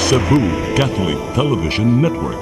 Cebu Catholic Television Network.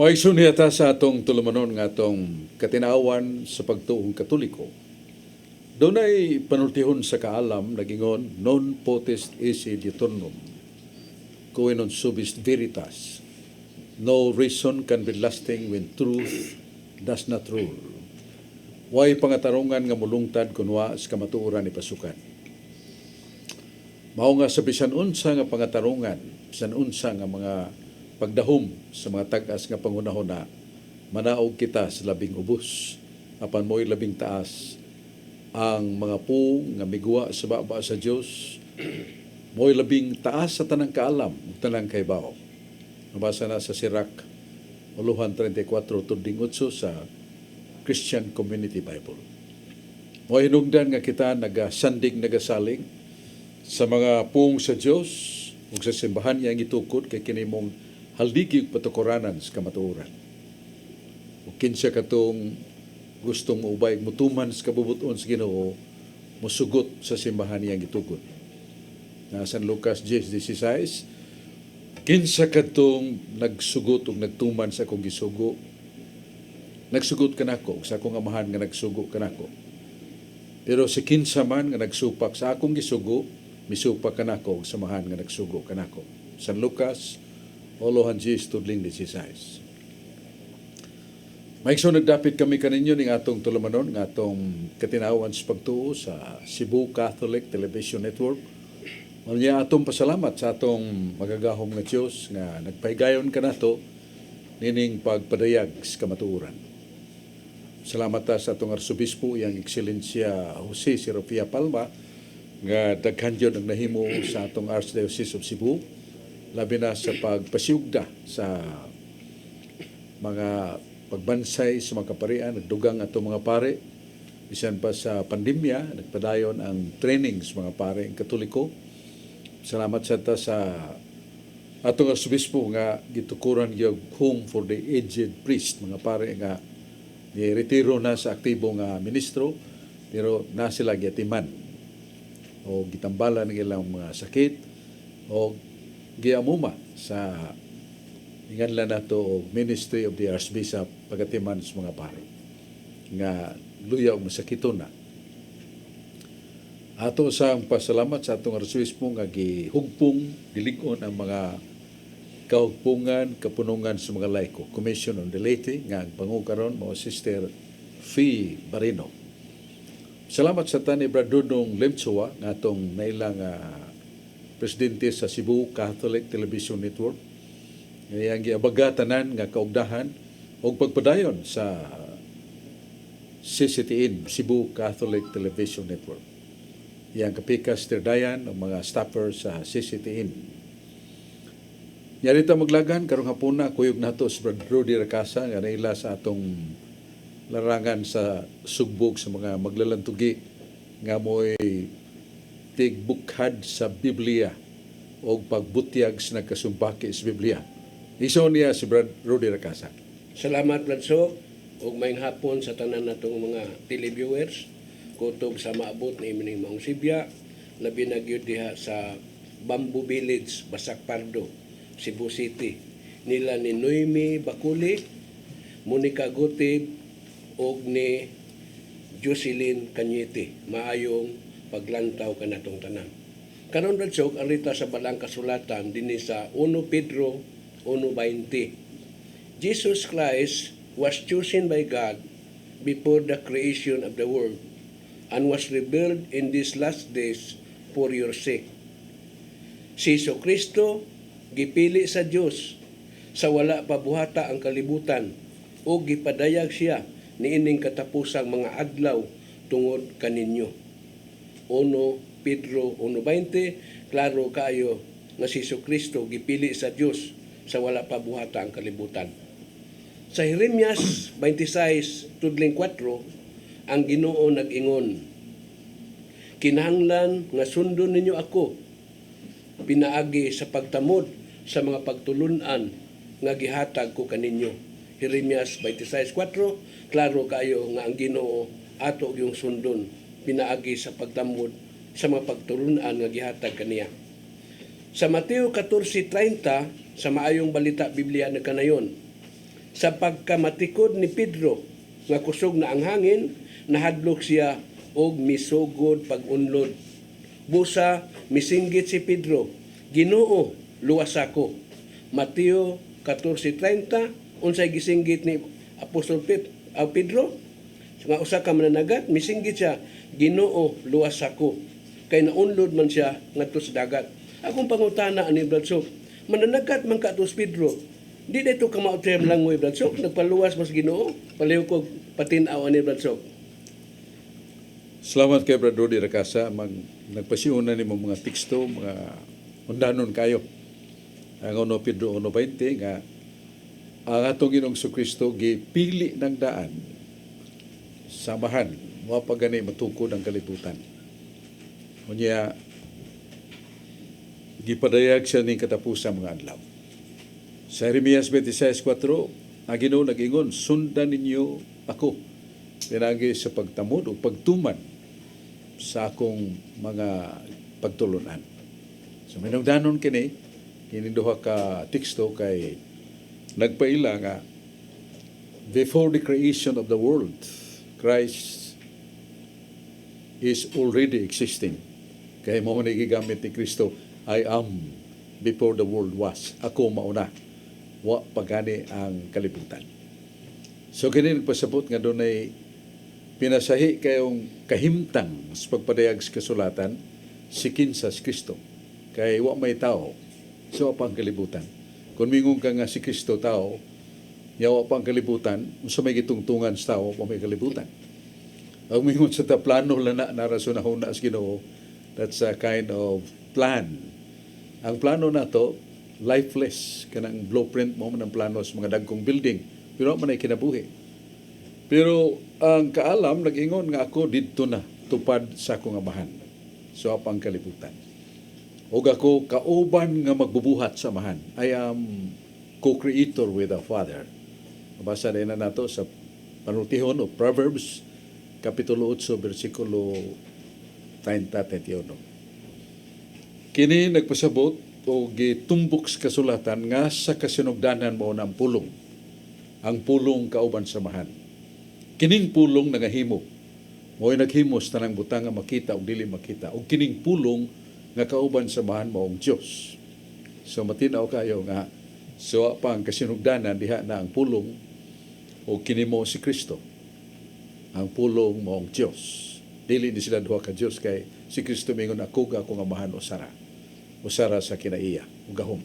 Maigsoon niyata sa atong tulumanon nga atong katinawan sa pagtuong Katoliko. Doon ay panultihon sa kaalam nagingon non potest esse diuturnum, cui non subis veritas. No reason can be lasting when truth does not rule. Way pangatarungan nga mulungtad kunwa sa kamatuoran ni pasukan. Mao nga sa bisan unsa nga pangatarungan, bisan unsa nga mga pagdahom sa mga tag-as nga pangunahona, manaog kita sa labing ubos, apan mo'y labing taas ang mga pung nga migwa sa baba sa Dios, mo'y labing taas sa tanang kaalam, tanang kaybaw. Nabasa na sa Sirach 34:8 sa Christian Community Bible. Mo'y hinungdan nga kita nagasandig nagasaling sa mga pung sa Dios ug sa simbahan niya gitukod kay kini mong haldigi patukuranan sa kamatuoran. Ug kinsa katong gustong maubay mutuman sa kabubuton sa Ginoo, mosugot sa simbahan niya gitukod. Na San Lucas 10:16, kinsa katong nagsugot ug nagtuman sa akong gisugo, nagsugot kanako sa akong amahan nga nagsugo kanako. Pero si kinsa man nga nagsupak sa akong gisugo, misupak kanako sa amahan nga nagsugo kanako. San Lucas 8:16. Maigsoon nagdapit kami kaninyo ning atong tulumanon nga atong katinawan sa pagtuo sa Cebu Catholic Television Network. Manya atong pasalamat sa atong magagahom nga Dios nga nagpahigayon kanato nining pagpadayag sa kamatuoran. Salamat ta sa atong Arsobispo yang Ekselensya Jose Serapia Palma nga daghan jud ang nahimo sa atong Archdiocese of Cebu, labi na sa pagpasiugda sa mga pagbansay sa mga kaparian, nagdugang atong mga pare, bisan pa sa pandemya, nagpadayon ang training sa mga pare ang Katoliko. Salamat sa ta sa atong Arsobispo nga gitukuran yung home for the aged priest, mga pare nga ni-retiro na sa aktibo nga ministro, pero na sila giatiman o gitambalan ng ilang mga sakit o giamuma sa inganlan nato og Ministry of the Archbishop pagatiman sa mga pare nga luya og masakiton na. Ato sang pasalamat sa atong Arsobispo nga gihugpong dilig-on ang mga kahugpungan kapunungan sa mga laiko. Commission on the Laity nga ang pangukaron mo Sister Fee Barino. Salamat sa tani Brad Dudong Lemtsua nga atong nailang presidente sa Cebu Catholic Television Network. Ngayang giabagatanan nga kaugdahan o pagpadayon sa CCTN, Cebu Catholic Television Network. Yang kapikas Dayan ang mga staffer sa CCTN. Yarita maglagan, karong hapuna, kuyog nato sa Brad Rudy Racasa nga naila sa atong larangan sa sugbog sa mga maglalantugi nga mo'y tigbukhad sa Biblia o pagbutyag sa nagkasumbaki sa Biblia. Iso niya si Brad Rudy Racasa. Salamat, Bradso, ug maayong hapon sa tanan natong mga televiewers. Kutob sa maabot na imining maong Sibya, labi na gyud diha sa Bamboo Village, Basak Pardo, Cebu City. Nila ni Noemi Bakuli, Monica Gutib, ug ni Jocelyn Cañete. Maayong paglantaw kanatong tanan. Karon radsog ang rita sa balang kasulatan dinhi sa 1 Pedro 1:20. Jesus Christ was chosen by God before the creation of the world and was revealed in these last days for your sake. Si Kristo gipili sa Dios sa wala pa buhata ang kalibutan o gipadayag siya niining katapusang mga adlaw tungod kaninyo. 1 Pedro 1:20, klaro kayo nga si Kristo gipili sa Dios sa wala pa buhata ang kalibutan. Sa Jeremias 26:4, ang Ginoo nag-ingon, kinahanglan nga sundon ninyo ako, pinaagi sa pagtamod sa mga pagtulunan nga gihatag ko kaninyo. Jeremias 26:4, klaro kayo nga ang Ginoo ato yung sundon, pinaagi sa pagtamod sa mga pagtulunan nga gihatag kaniya. Sa Mateo 14:30, sa maayong balita Biblia na kanayon, sa pagkamatikod ni Pedro nga kusog na ang hangin, nahadlok siya og misugod pag-unlod. Busa misinggit si Pedro, Ginoo, luwas ako. Mateo 14:30, unsay gisinggit ni Apostol Pedro? Nga usa ka mananagat, misinggit siya, Ginoo, luwas ako. Kay naunlod man siya ngadto sa dagat. Akong pangutana ani Bradsok, mananagat man ka tos Pedro. Di dito ka mautrem langoy Bradsok, nagpaluwas mas Ginoo, paliw ko patinaw ani Bradsok. Salamat kay Brad Rudy Rakasa. Nagpasiunan ni mga teksto, mga undanon kayo. Ang 1 Pedro 1:20 nga ang atong Ginoong Kristo gipili ng daan samahan mo pa gani matukod ang kalibutan. Unya gipadayag siya ning katapusang mga adlaw. Sa Jeremias 26:4, ang Ginoo nag-ingon, sundan ninyo ako pinagi sa pagtamod o pagtuman sa akong mga pagtulunan. So minungdanon kini duha ka teksto kay nagpaila nga before the creation of the world, Christ is already existing. Kaya mo man gigamit ni Kristo, I am before the world was. Ako mauna. Wa pagani ang kalibutan. So kini nagpasabot nga doon ay pinasahi kayong kahimtang sa pagpadayag sa kasulatan si kinsas Kristo. Kay wa may tao, so wa pang kalibutan. Kung mingon ka nga si Kristo tao, yawa pang kalibutan, unsa may gitungtungan sa tao, wa may kalibutan. Ang mingon sa plano lang na rasunahon na sa Ginoo, that's a kind of plan. Ang plano na to, lifeless, kanang blueprint mo ng plano sa mga dagkong building, pero man ay kinabuhi. Pero ang kaalam, nag-ingon nga ako dito na, tupad sa akong amahan. So apang kalibutan. O ako, kauban nga magbubuhat sa amahan. I am co-creator with the Father. Nabasa din na nato sa panultihon o Proverbs, Kapitulo 8, versikulo 30-31. Kini nagpasabot o gitumbok sa kasulatan nga sa kasinugdanan mo ng pulong. Ang pulong kauban samahan. Kining pulong nagahimo. Mo'y naghimos tanang butang nga makita o dili makita. O kining pulong nga kauban samahan mo ang Diyos. So matinaw kayo nga so pa ang kasinugdanan diha na ang pulong o kinimo si Kristo. Ang pulong mo ang Diyos. Dili ni sila duha ka Diyos kay si Kristo mingon ako nga akong amahan usara sa kinaiya ug gahom.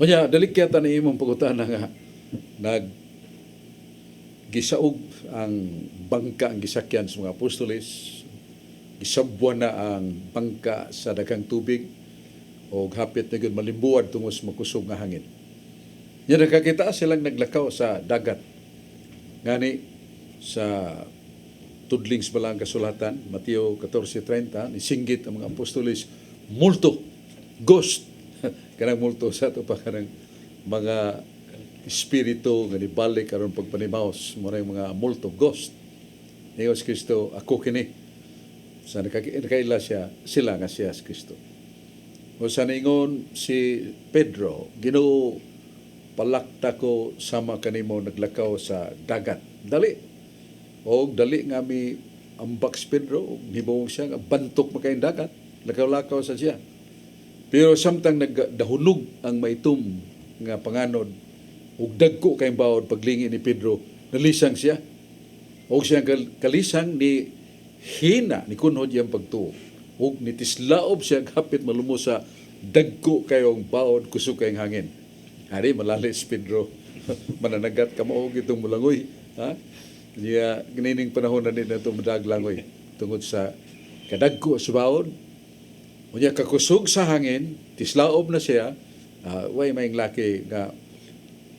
Unya dalikyat ani imong pagutana nga gisaog ang bangka ang gisakyan sa mga apostoles, gisabwan na ang bangka sa daghang tubig o hapit na gud malimbuad tungod sa makusog nga hangin. Nya nakakita silang naglakaw sa dagat. Ngani sa tudling sa balang kasulatan, Mateo 14:30, nisinggit ang mga apostoles, multo, ghost. Kanang multo sa ito pa kanang mga espiritu nga nibalik karon pagpanimaos mo na yung mga multo, ghost. Ngayon si Kristo, ako kini. Sa nakaila siya, sila nga siya si Kristo. O sa ningon si Pedro, Ginoo, palakta ko sama kanimo naglakaw sa dagat. Dali. O dali nga mi ambak si Pedro, ug hibaw siya nga bantok makain dagat, lakaw-lakaw sa siya. Pero samtang nagdahunog ang maitom nga panganod, ug dagko kay bawod paglingi ni Pedro, nalisang siya. Og siyang kalisang ni hina ni kunhod iyang pagtuo. Og nitislaob siya kapit malumo sa dagko kayong bawod kusog kayong hangin. Ari malalis Pedro. Mananagat ka maog itong mulangoy. Ha? Niya ginining panahon na din itong madaglangoy tungod sa kadagko sa bawod. Unya kakusog sa hangin, tislaob na siya. Way may laki nga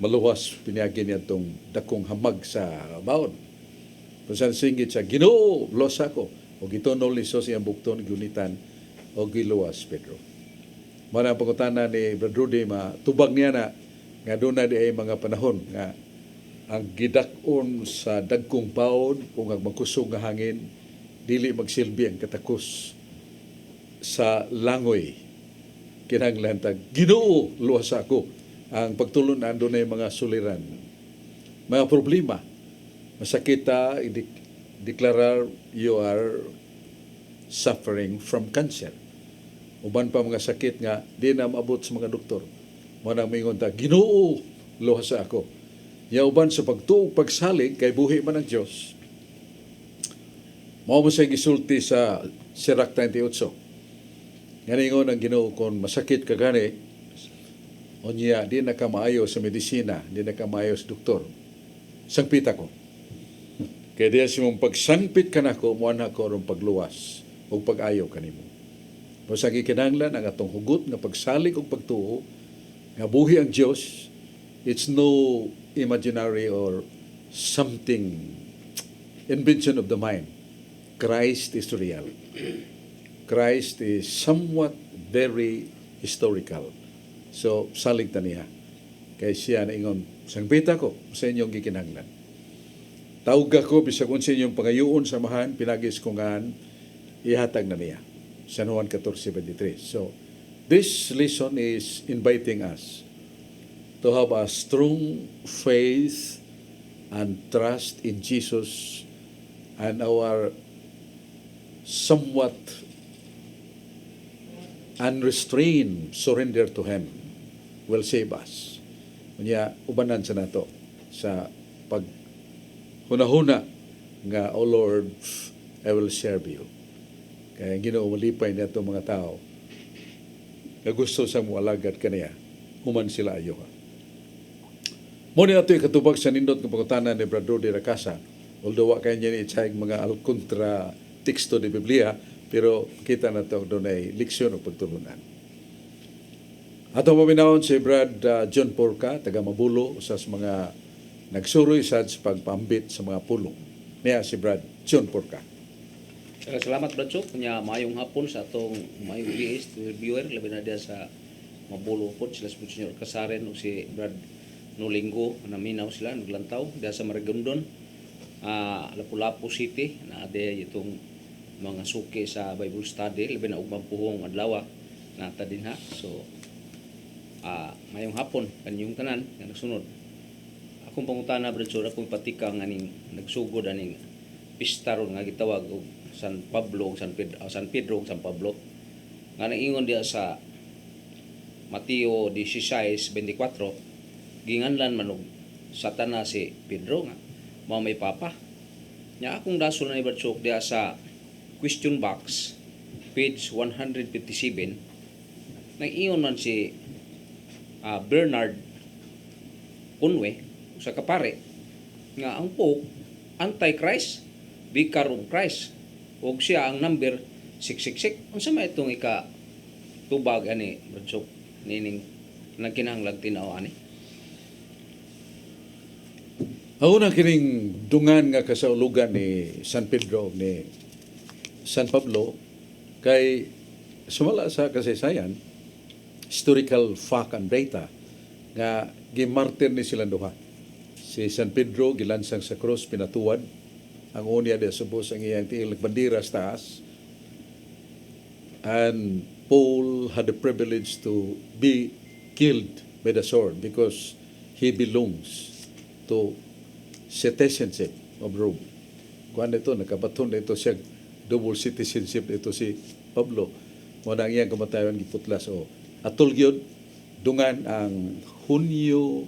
maluwas piniyagi niya itong dakong hamag sa bawod. Kung singgit siya, Ginoo, losa ko. O gitonol ni Sos iyang bukton, gunitan, o giluwas, Pedro. Marang pangutana ni Brad Rudy, tubag niya na, nga doon na di ay mga panahon, nga ang gidakon sa dagkong bawod, kung ang magkusog nga hangin, dili magsilbi ang katakos sa langoy. Kinahanglan tag, Ginoo, luwas ako. Ang pagtulon na doon ay mga suliran. Mga problema, masakit deklarar you are suffering from cancer. Uban pa mga sakit nga di na maabot sa mga doktor. Mo nang mingon ta, Ginoo, luhas ako. Ya uban sa pagtuog pagsalig kay buhi man ang Dios. Mao mo sa gisulti sa Sirach 38. Nganingon ang Ginoo kon masakit ka gani, onya di na ka maayo sa medisina, di na ka maayo sa doktor. Sangpita ko. Kaya diya si mong pagsangpit ka na ko, muan ako ron pagluwas o pag-ayaw ka nimo. O sa gikinanglan, ang atong hugot nga pagsalig o pagtuo, nga buhi ang Diyos, it's no imaginary or something, invention of the mind. Christ is real. Christ is somewhat very historical. So, salig ta niya. Kaya siya na ingon, sangpita ko sa inyong gikinanglan. Tawag ako, bisag unsa inyong pangayuon samahan, pinagis ko nga ihatag na niya. San Juan 14:23. So, this lesson is inviting us to have a strong faith and trust in Jesus, and our somewhat unrestrained surrender to Him will save us. Kanya, ubanan sa nato sa pag hunahuna nga, O Lord, I will serve you. Kaya Ginoo malipay na itong mga tao na gusto sa mo alagad kaniya, human sila ayo. Muna nato ikatubag sa nindot ng pagkutanan ni Brad Rudy Racasa, although wa kanya ni itsayag mga alkontra teksto di Biblia, pero kita na ito doon ay leksyon o pagtulunan. Atong paminahon si Brad John Porca, taga Mabulo, usas mga nagsuroy sa pagpambit sa mga pulong. Niya si Brad John Porca. Salamat Brad Chok, kanya mayong hapon sa atong mayong VS viewer, labi na dia sa Mabulo po, sila si Sr. Kasaren o si Brad Nolinggo, naminaw sila, naglantaw, dia sa Marigondon, Lapu-Lapu City, na ade itong mga suki sa Bible study, labi na ugmang puhong adlaw na din ha. So, mayong hapon, kanyong tanan, nga nagsunod. Akong pangutana, Brad Chok, akong patika nga ning nagsugod aning pista ron nga gitawag og San Pablo, San Pedro, San Pablo. Nga naingon diya sa Mateo 16:24, ginganlan man og Satanas si Pedro nga mao may papa. Nya akong dasol na Brad Chok diya sa question box page 157, nag-ingon man si Bernard Unwe sa kapare nga ang Pope Antichrist, Vicar of Christ, og siya ang number 666. Unsa may itong tubag ani Brad Chok nining nagkinahanglan tinaw ani? Ako na kining dungan nga kasaulugan ni San Pedro ni San Pablo kay sumala sa kasaysayan, historical fact and data nga gimartir ni silang duha. Si San Pedro gilansang sa krus, pinatuwad. Ang unya de subos ang iyang tiil bandera sa taas. And Paul had the privilege to be killed by the sword because he belongs to citizenship of Rome. kuan ito, nakabaton na ito siya, double citizenship ito si Pablo. Mo nang iyang kamatayon giputlas. O, atol gyud dungan ang Hunyo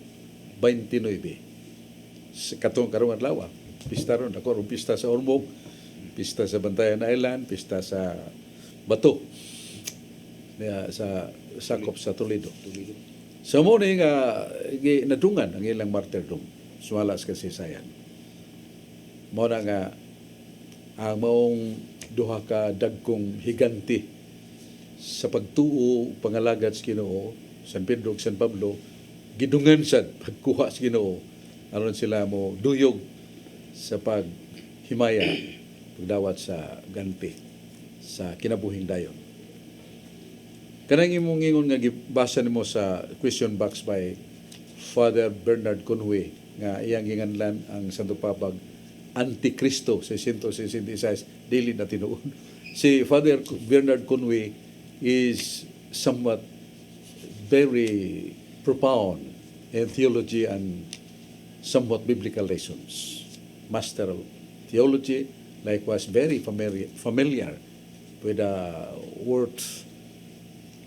29. Sa katong karong adlaw, pista ron ako, pista sa Ormog, pista sa Bantayan Island, pista sa Bato, sa sakop sa Toledo. Sa mo ni nga nadungan ang ilang martyrdom sumala sa kasaysayan. Mo na nga ang maong duha ka dagkong higanti sa pagtuo pangalagad sa Ginoo, San Pedro ug San Pablo, gidungan sad pagkuha sa Ginoo aron sila mo duyog sa paghimaya pagdawat sa ganti sa kinabuhing dayon. Kanang imong ingon nga gibasa nimo sa question box by Father Bernard Conway nga iyang ginganlan ang Santo Papag Antikristo 666 dili na tinuon. Si Father Bernard Conway is somewhat very profound in theology and somewhat biblical lessons. Master of theology, likewise very familiar with the worth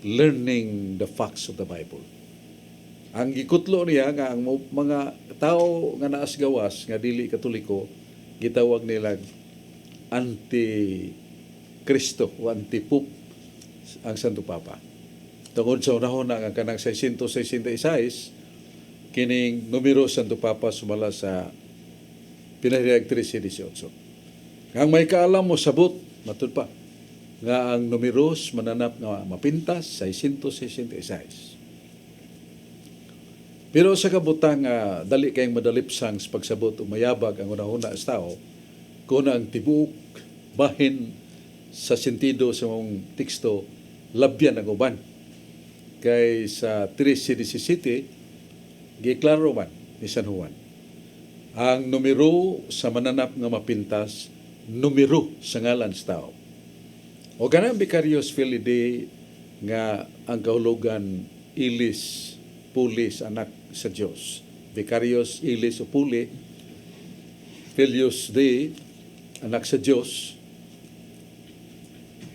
learning the facts of the Bible. Ang gikutlo niya nga ang mga tao nga naas gawas nga dili katoliko gitawag nila anti-Kristo o anti-Pope ang Santo Papa. Tungod sa unahon na nga kanang 666 kining numero Santo Papa sumala sa pinahirag 1318. Ang may kaalam mo sabot matud pa nga ang numeros mananap nga mapintas 666. Pero sa kabutang dali kayong madalipsang sa pagsabot o mayabag ang unahuna sa tao kung ang tibuok bahin sa sentido sa mong teksto labyan ang uban. Kay sa 13:17 giklaro man ni San Juan. Ang numero sa mananap nga mapintas, numero sa ngalan sa tao. O ganang Vicarious Filii Dei nga ang kahulugan ilis, pulis, anak sa Diyos. Vicarious ilis o puli, Filius Dei, anak sa Diyos.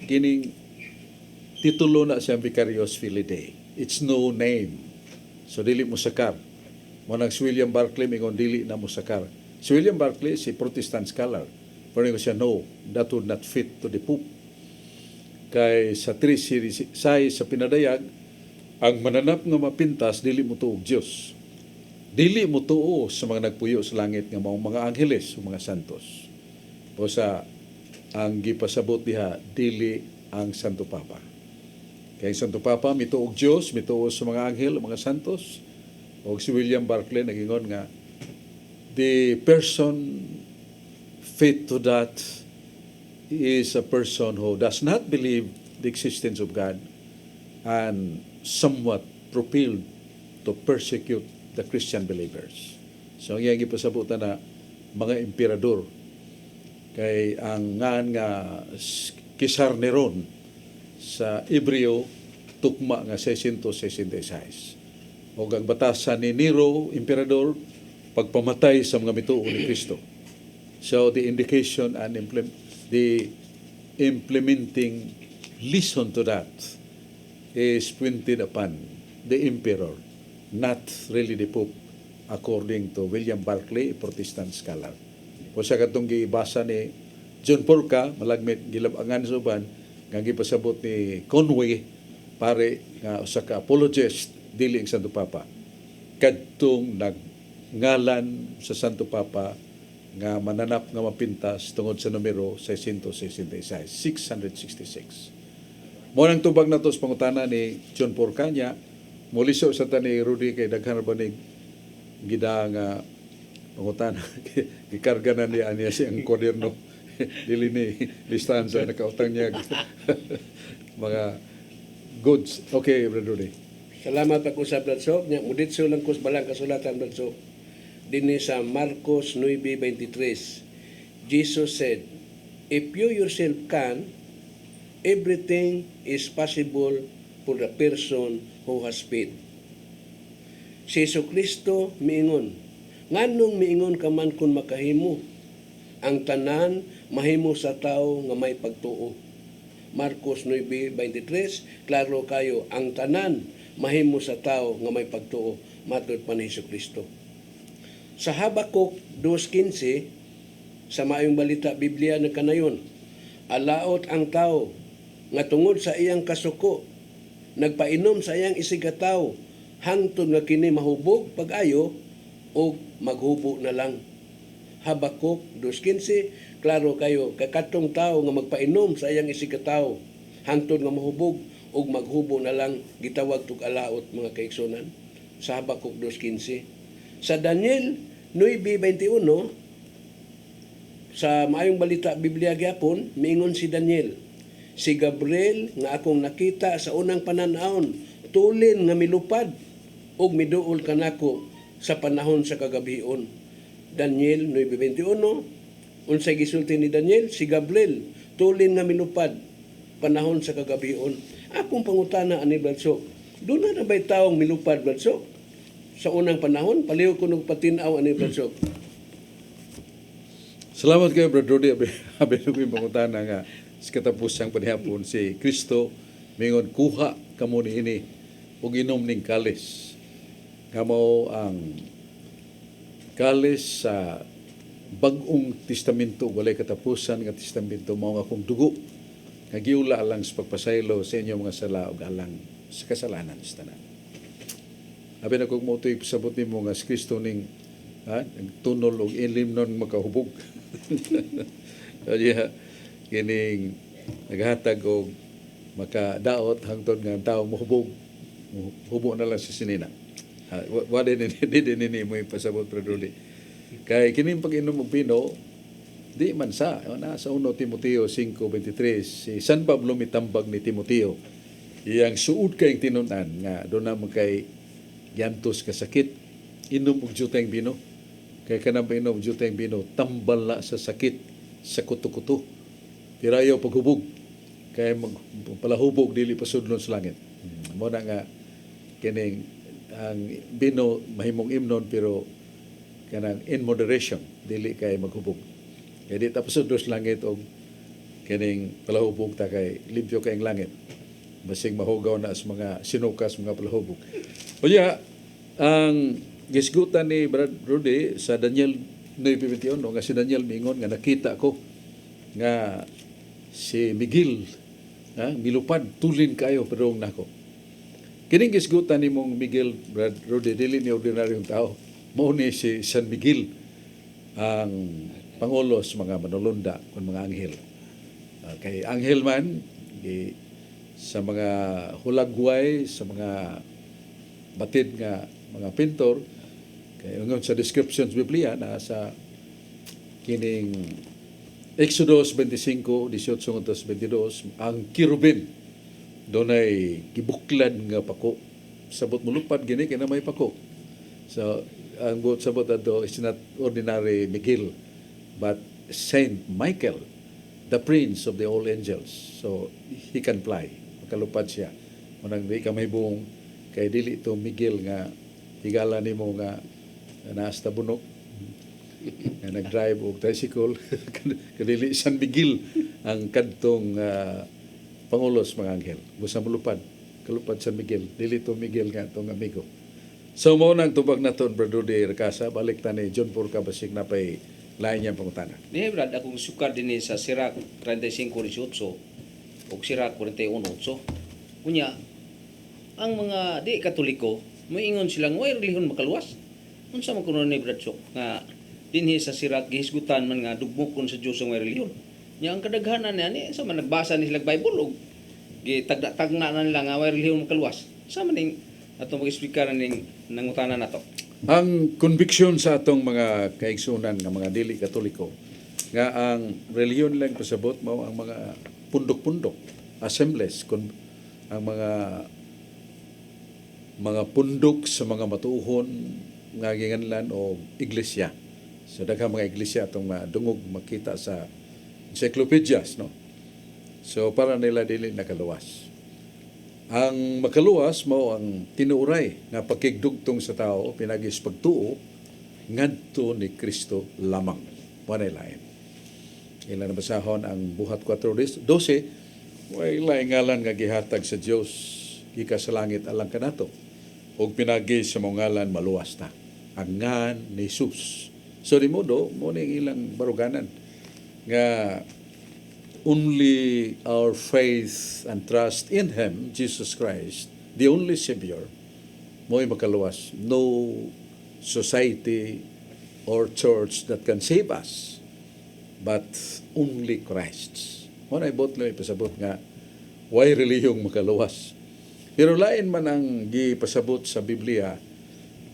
Kining titulo na siyang Vicarious Filii Dei. It's no name. So dili mo sakar. Manang si William Barclay mingon dili na mo sakar. Si William Barclay si Protestant scholar. Pero nga siya no, that would not fit to the Pope. Kay sa 3 sa pinadayag, ang mananap nga mapintas dili mo tuog Dios. Dili mo tuo sa mga nagpuyo sa langit nga mga angheles o mga santos. O sa ang gipasabot diha dili ang Santo Papa. Kay Santo Papa mituog Dios, mituo sa mga anghel o mga santos. O si William Barclay nagingon nga the person fit to that is a person who does not believe the existence of God and somewhat propelled to persecute the Christian believers. So ang iyang ipasabutan na mga emperador kay ang ngan nga Kisar Neron sa Hebreo tukma nga 666. O ang batasan ni Nero, emperador, pagpamatay sa mga mituo ni Kristo. So the indication and the implementing lesson to that is pointed upon the emperor, not really the Pope, according to William Barclay, a Protestant scholar. O sa katong gibasa ni John Porca, malagmit gilabangan sa uban, nga gipasabot ni Conway, pare nga usa ka apologist dili ang Santo Papa. Kadtong nagngalan sa Santo Papa nga mananap nga mapintas tungod sa numero 666, 666. Mo nang tubag nato sa pangutana ni John Porcanya, muliso sa tani Rudy kay daghan ba ni gida nga pangutana gikarga na niya siyang kwaderno dili ni listahan sa nakautang niya mga goods. Okay, Brother Rudy. Salamat ako sa Bradso. Muditso lang ko sa balang kasulatan, Bradso. Dini sa Marcos 9:23. Jesus said, if you yourself can, everything is possible for the person who has faith. Si Jesucristo miingon, nganong miingon ka man kung makahimo? ang tanan mahimo sa tao nga may pagtuo. Marcos 9:23, klaro kayo, ang tanan mahimo sa tao nga may pagtuo, matud pa ni Hesukristo. Sa Habakuk 2:15, sa Maayong Balita Biblia na kanayon, alaot ang tao nga tungod sa iyang kasuko, nagpainom sa iyang isigataw, hangtod nga kini mahubog pag-ayo o maghubo na lang. Habakuk 2:15, klaro kayo, kakatong tao nga magpainom sa iyang isigataw, hangtod nga mahubog o maghubo na lang, gitawag tug alaot mga kaigsunan. Sa Habakuk 2:15. Sa Daniel 9:21, sa Maayong Balita Biblia gyapon, miingon si Daniel, si Gabriel nga akong nakita sa unang pananahon, tulin nga milupad ug miduol kanako sa panahon sa kagabion. Daniel 9:21, unsay gisulti ni Daniel, si Gabriel tulin nga milupad panahon sa kagabion. Akong pangutana ani Bradsok, doon na ba'y taong milupad, Bradsok? Sa unang panahon, paliw ko nung patinaw ani Bradsok. Salamat kayo, Brad Rudy. Abi ko yung pangutana nga sa katapusang panihapon si Kristo mingon kuha kamo ni ini ug inom ning kalis. Kamo ang kalis sa bag-ong testamento, walay katapusan nga testamento, mao nga akong dugo nga giula alang sa pagpasaylo sa inyong mga sala ug alang sa kasalanan sa tanan. Abi na kog motoy pasabot nimo nga si Kristo ning nagtunol og ilim nun makahubog. Kaya kining naghatag og makadaot hangtod nga ang tawo mohubog na lang sa sinina. Wa din mo ipasabot Praduli. Kay kining pag-inom og pino di man sa sa 1 Timoteo 5:23 si San Pablo mitambag ni Timoteo iyang suod kay tinunan nga do na kay yantos ka sakit inom og juteng bino. Kaya kanang painom juteng bino, tambal na sa sakit sa kuto-kuto. Tirayo paghubog. Kaya magpalahubog dili pasudlon sa langit. Muna nga, kining ang bino mahimong imnon pero kanang in moderation, dili kay maghubog. Kaya di ta pasudlon sa langit o kining palahubog ta kay limpyo kayong langit. Basig mahugaw na sa mga sinukas, mga palahubog. O ang gisgutan ni Brad Rudy sa Daniel 9:21 nga si Daniel mingon nga nakita ko nga si Miguel milupad tulin kayo pero nako. Kining gisgutan ni mong Miguel, Brad Rudy, dili ni ordinaryong tao. Mao ni si San Miguel ang pangulo sa mga manulunda kung mga anghel. Kay anghel man sa mga hulagway, sa mga batid nga mga pintor. Kaya sa descriptions Biblia na sa kining Exodus 25:18-22 ang kirubin dunay gibuklad nga pako sabot mulupad gini kay na may pako. So ang buot sabot ato is not ordinary Miguel but Saint Michael, the prince of the all angels. So he can fly, makalupad siya. Munang di ka may buong kay dili to Miguel nga higala nimo nga naasta bunok nga nag-drive og tricycle kadili San Miguel ang kadtong pangulos mga anghel busa mulupad kalupad San Miguel dili to Miguel nga tong amigo. So mao nang tubag naton Brother Rudy Recasa, balik ta ni John Porca basig na pay lain niyang pangutana. Ni Brad akong sukar dinhi sa Sirach 35:18 ug Sirach 41:8. Unya ang mga di Katoliko moingon silang way relihon makaluwas. Unsa man kuno ni Bradsok nga dinhi sa Sirach gihisgutan man nga dugmokon sa Dios ang way relihiyon. Nya ang kadaghanan ni sa man nagbasa ni sila Bible ug gitagda-tagna na nila nga way relihiyon makaluwas. Sa man ning atong mag-explicar ning nangutana nato. Ang conviction sa atong mga kaigsunan nga mga dili Katoliko nga ang relihiyon lang pasabot mao ang mga pundok-pundok, assemblies, ang mga pundok sa mga matuhon nga ginganlan o iglesia. So daghang mga iglesia atong madungog makita sa encyclopedias, no. So para nila dili nakaluwas. Ang makaluwas mao ang tinuray nga pagkigdugtong sa tao pinagis pagtuo ngadto ni Kristo lamang. Panay lain. Ilan nabasahon ang buhat 4:12, way ngalan nga gihatag sa Dios gikan sa langit alang kanato. Ug pinagi sa mga ngalan maluwas ta. Ang ngan ni Jesus. So di modo mo ning ilang baruganan nga only our faith and trust in Him, Jesus Christ, the only Savior, mo'y makaluwas. No society or church that can save us, but only Christ. Mo na ibot lang ipasabot nga, way relihiyong makaluwas. Pero lain man ang gipasabot sa Biblia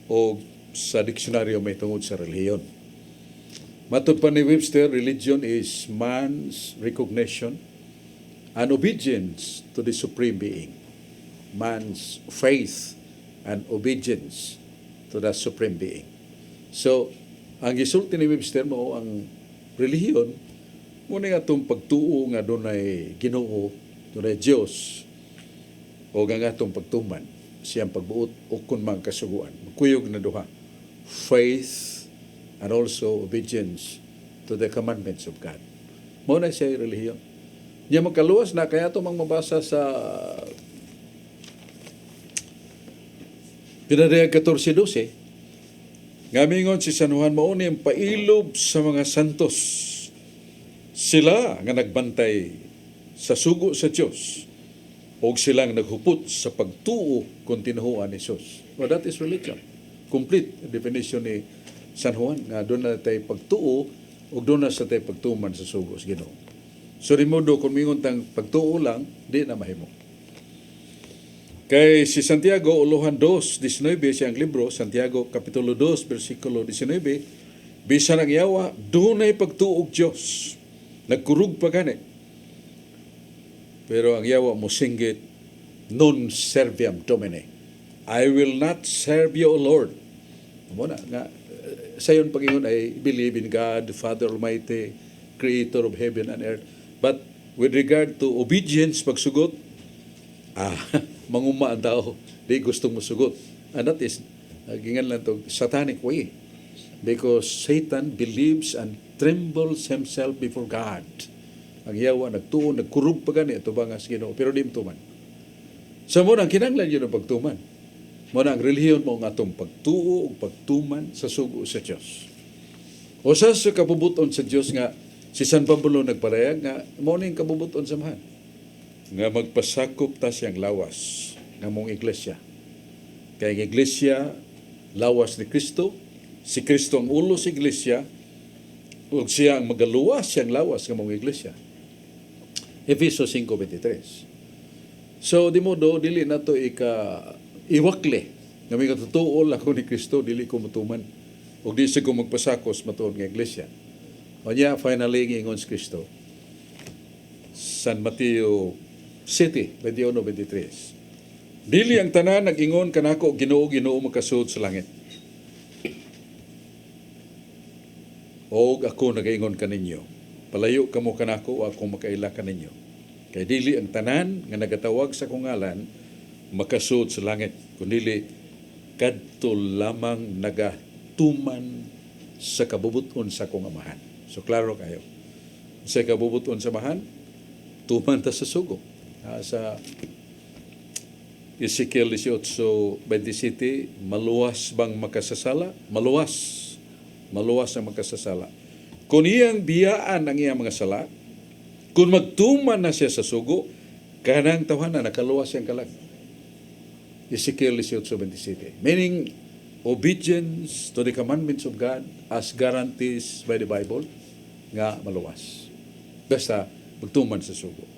o sa diksyonaryo may tungod sa relihiyon. Matod pa ni Webster, religion is man's recognition and obedience to the Supreme Being. Man's faith and obedience to the Supreme Being. So, ang gisulti ni Webster mo, ang relihiyon, muna nga itong pagtuo nga doon ay Ginoo, doon ay Diyos, o nga itong pagtuman, siyang pagbuot o kung mga kasuguan. Magkuyog na duha. Faith and also obedience to the commandments of God. Muna siya yung relihiyon. Diyan magkaluwas na, kaya ito mabasa sa Pinadayag 14:12, ngamingon si San Juan mauni ang pailob sa mga santos. Sila nga nagbantay sa sugo sa Diyos o silang naghupot sa pagtuo kung tinuhuan ni Jesus. Well, that is religion. Complete definition ni San Juan nga doon na tayo pagtuo o doon na sa tayo pagtuman sa sugo sa Ginoo. So di modo kung mingon tang pagtuo lang, di na mahimo. Kay si Santiago Uluhan 2:19 siyang libro, Santiago Kapitulo 2 versikulo 19, bisan ang yawa dunay pagtuog Dios. Nagkurug pa gani. Pero ang yawa mo singgit, non serviam Domine. I will not serve you, O Lord. Muna nga sayon pagingon ay believe in God, the Father Almighty, Creator of heaven and earth. But with regard to obedience, pagsugot, manguma ang tao, di gustong musugot. And that is, gingan lang to, satanic way. Because Satan believes and trembles himself before God. Ang yawa, nagtuon, nagkurug pa gani, ito ba nga sa Ginoo, pero di mtuman. So muna, ang kinanglan yun ang pagtuman. Muna, ang relihiyon mo nga itong pagtuo o pagtuman sa sugo sa Diyos. O sa kabubuton sa Diyos nga, si San Pablo nagparayag nga, muna yung kabubuton sa mahan. Nga magpasakop ta siyang lawas ng mong iglesia. Kaya ang iglesia, lawas ni Kristo, si Kristo ang ulo sa iglesia, o siya ang magaluwas siyang lawas ng mong iglesia. Efesos 5:23. So, di modo, dili na to iwakle. Nga may katutuol ako ni Kristo, dili ko matuman. O di siya ko magpasakos matuon ng iglesia. O niya, finally, ngingon si Kristo. San Mateo City, 21:23. Dili ang tanan nag-ingon kanako Ginoo makasud sa langit. O ako nag-ingon kaninyo. Palayo kamo kanako o ako makaila kaninyo. Kay dili ang tanan nga nagatawag sa kong ngalan makasud sa langit, kundi kadto lamang nagatuman sa kabubuton sa kong amahan. So klaro kayo. Sa kabubuton sa amahan, tuman ta sa sugo. Sa Ezekiel 18:27, maluwas bang makasasala? Maluwas ang makasasala. Kung iyang biyaan ang iyang mga sala, kung magtuman na siya sa sugo, kanang tawanan nakaluwas siyang kalag. Ezekiel 18:27. Meaning, obedience to the commandments of God as guarantees by the Bible, nga maluwas. Basta, magtuman sa sugo.